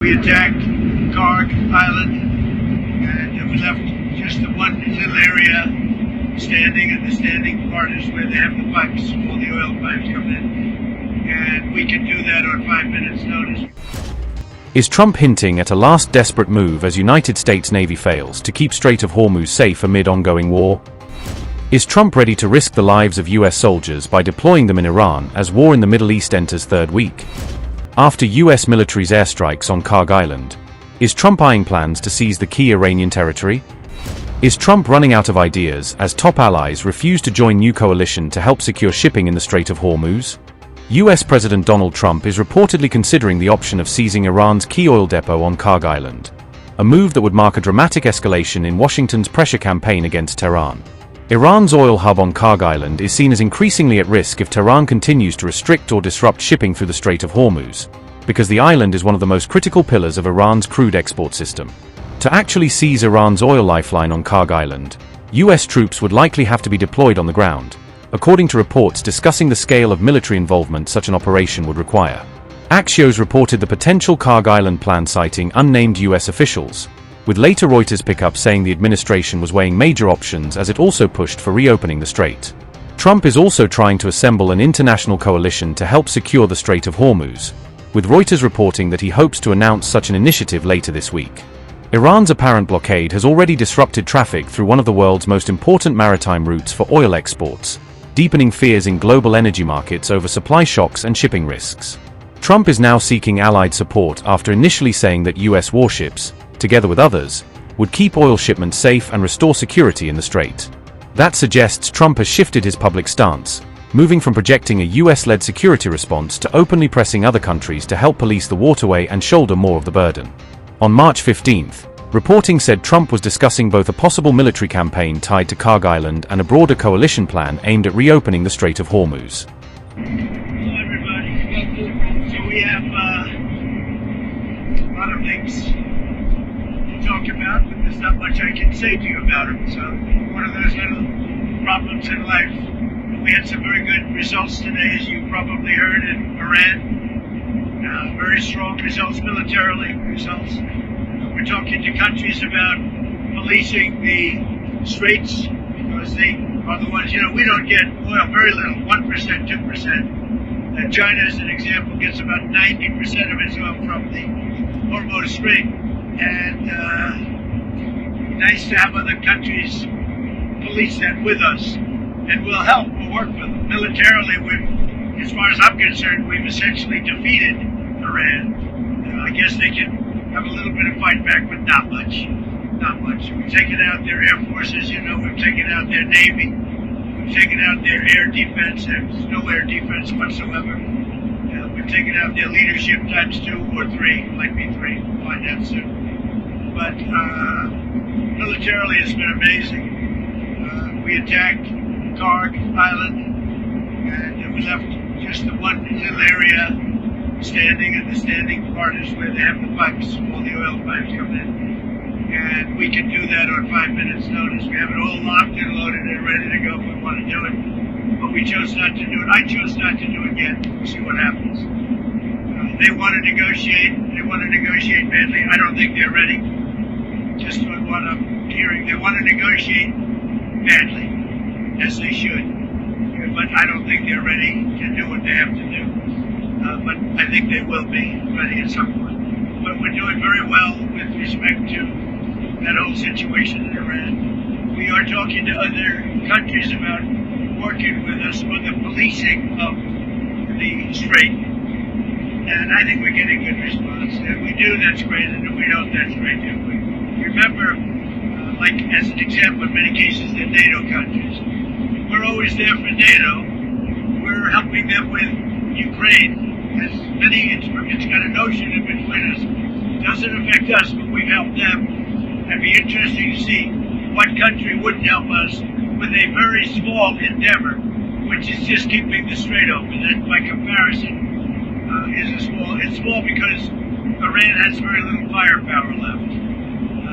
We attacked Kharg Island, and we left just the one little area standing, and the standing part is where they have the pipes, all the oil pipes come in, and we can do that on 5 minutes' notice. Is Trump hinting at a last desperate move as United States Navy fails to keep Strait of Hormuz safe amid ongoing war? Is Trump ready to risk the lives of US soldiers by deploying them in Iran as war in the Middle East enters third week? After US military's airstrikes on Kharg Island, is Trump eyeing plans to seize the key Iranian territory? Is Trump running out of ideas as top allies refuse to join new coalition to help secure shipping in the Strait of Hormuz? US President Donald Trump is reportedly considering the option of seizing Iran's key oil depot on Kharg Island, a move that would mark a dramatic escalation in Washington's pressure campaign against Tehran. Iran's oil hub on Kharg Island is seen as increasingly at risk if Tehran continues to restrict or disrupt shipping through the Strait of Hormuz, because the island is one of the most critical pillars of Iran's crude export system. To actually seize Iran's oil lifeline on Kharg Island, US troops would likely have to be deployed on the ground, according to reports discussing the scale of military involvement such an operation would require. Axios reported the potential Kharg Island plan citing unnamed US officials, with later Reuters pickup saying the administration was weighing major options as it also pushed for reopening the strait. Trump is also trying to assemble an international coalition to help secure the Strait of Hormuz, with Reuters reporting that he hopes to announce such an initiative later this week. Iran's apparent blockade has already disrupted traffic through one of the world's most important maritime routes for oil exports, deepening fears in global energy markets over supply shocks and shipping risks. Trump is now seeking allied support after initially saying that US warships, together with others, would keep oil shipments safe and restore security in the strait. That suggests Trump has shifted his public stance, moving from projecting a US-led security response to openly pressing other countries to help police the waterway and shoulder more of the burden. On March 15th, reporting said Trump was discussing both a possible military campaign tied to Kharg Island and a broader coalition plan aimed at reopening the Strait of Hormuz. Hello, everybody. So we have a lot of things talk about, but there's not much I can say to you about them. So one of those little problems in life. We had some very good results today, as you probably heard, in Iran. Very strong results militarily. We're talking to countries about policing the straits because they are the ones, we don't get oil, very little, 1%, 2%. China, as an example, gets about 90% of its oil from the Hormuz Strait. And nice to have other countries police that with us, and we'll help. We'll work with them militarily. As far as I'm concerned, we've essentially defeated Iran. I guess they can have a little bit of fight back, but not much. Not much. We've taken out their air forces. We've taken out their navy. We've taken out their air defense. There's no air defense whatsoever. We've taken out their leadership times 2 or 3. Might be 3. We'll find out soon. But militarily, it's been amazing. We attacked Kharg Island, and we left just the one little area standing, and the standing part is where they have the pipes, all the oil pipes come in. And we can do that on 5 minutes' notice. We have it all locked and loaded and ready to go if we want to do it. But we chose not to do it. I chose not to do it yet. We'll see what happens. They want to negotiate. They want to negotiate badly. I don't think they're ready. Just on what I'm hearing, they want to negotiate badly, as they should. But I don't think they're ready to do what they have to do. But I think they will be ready at some point. But we're doing very well with respect to that whole situation in Iran. We are talking to other countries about working with us on the policing of the strait. And I think we're getting good response. If we do, that's great. And if we don't, that's great too. Remember, like as an example, in many cases, they're NATO countries. We're always there for NATO. We're helping them with Ukraine. As many, it's got an ocean in between us. It doesn't affect us, but we've helped them. It'd be interesting to see what country wouldn't help us with a very small endeavor, which is just keeping the strait open. That, by comparison, it's small because Iran has very little firepower left.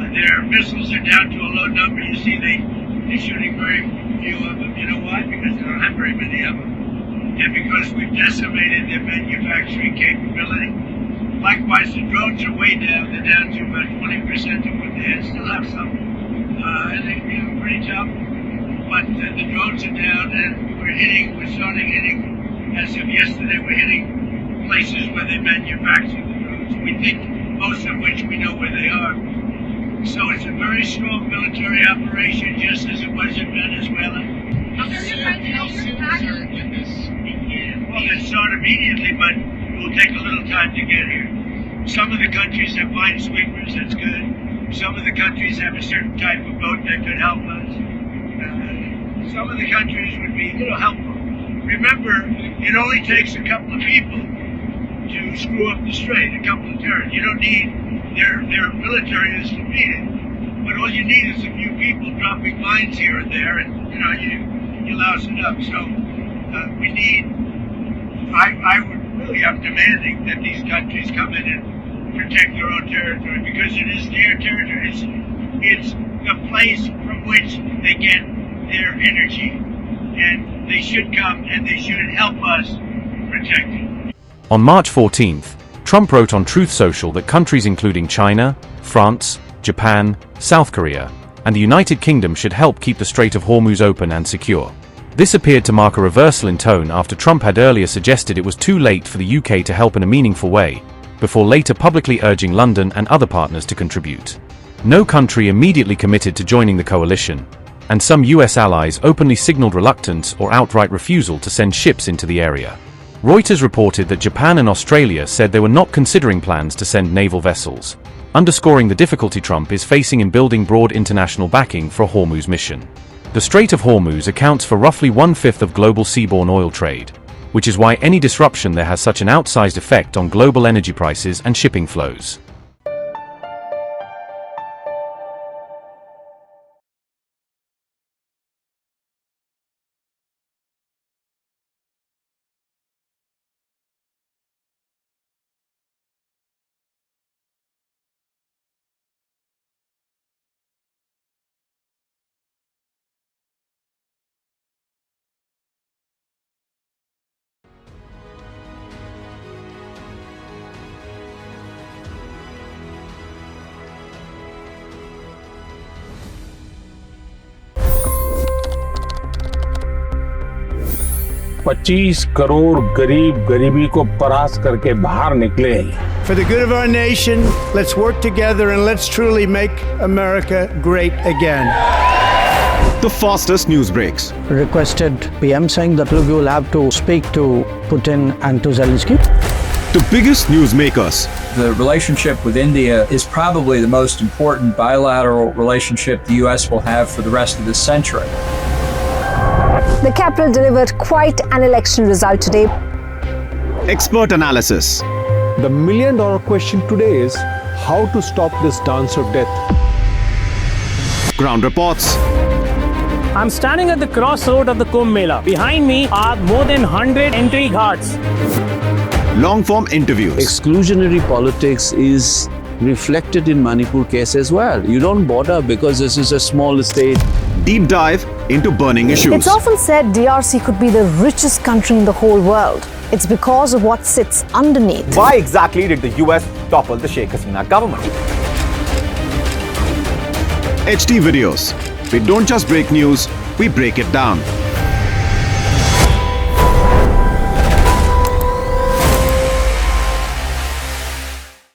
Their missiles are down to a low number. You see, they're shooting very few of them. You know why? Because they don't have very many of them. And because we've decimated their manufacturing capability. Likewise, the drones are way down. They're down to about 20% of what they had. Still have some, and they, pretty tough. But the drones are down, and we're starting hitting, as of yesterday, we're hitting places where they manufacture the drones. We think most of which we know where they are. So it's a very strong military operation, just as it was in Venezuela. How soon would this begin? Well, they start immediately, but it will take a little time to get here. Some of the countries have minesweepers, that's good. Some of the countries have a certain type of boat that could help us. Some of the countries would be helpful. Remember, it only takes a couple of people to screw up the strait, a couple of terrorists. You don't need their military is defeated, but all you need is a few people dropping mines here and there, and you louse it up. So we need. I would really, I'm demanding that these countries come in and protect their own territory, because it is their territory. It's the place from which they get their energy, and they should come and they should help us protect it. On March 14th, Trump wrote on Truth Social that countries including China, France, Japan, South Korea, and the United Kingdom should help keep the Strait of Hormuz open and secure. This appeared to mark a reversal in tone after Trump had earlier suggested it was too late for the UK to help in a meaningful way, before later publicly urging London and other partners to contribute. No country immediately committed to joining the coalition, and some US allies openly signaled reluctance or outright refusal to send ships into the area. Reuters reported that Japan and Australia said they were not considering plans to send naval vessels, underscoring the difficulty Trump is facing in building broad international backing for a Hormuz mission. The Strait of Hormuz accounts for roughly 1/5 of global seaborne oil trade, which is why any disruption there has such an outsized effect on global energy prices and shipping flows. $25 crore गरीब गरीबी को परास्त करके बाहर निकले। For the good of our nation, let's work together and let's truly make America great again. The fastest news breaks. Requested PM saying that look, you will have to speak to Putin and to Zelensky. The biggest news makers. The relationship with India is probably the most important bilateral relationship the US will have for the rest of this century. The capital delivered quite an election result today. Expert analysis. The million-dollar question today is how to stop this dance of death. Ground reports. I'm standing at the crossroad of the Kumbh Mela. Behind me are more than 100 entry ghats. Long-form interviews. Exclusionary politics is reflected in Manipur case as well. You don't bother because this is a small state. Deep dive into burning issues. It's often said DRC could be the richest country in the whole world. It's because of what sits underneath. Why exactly did the US topple the Sheikh Hasina government? HT videos. We don't just break news, we break it down.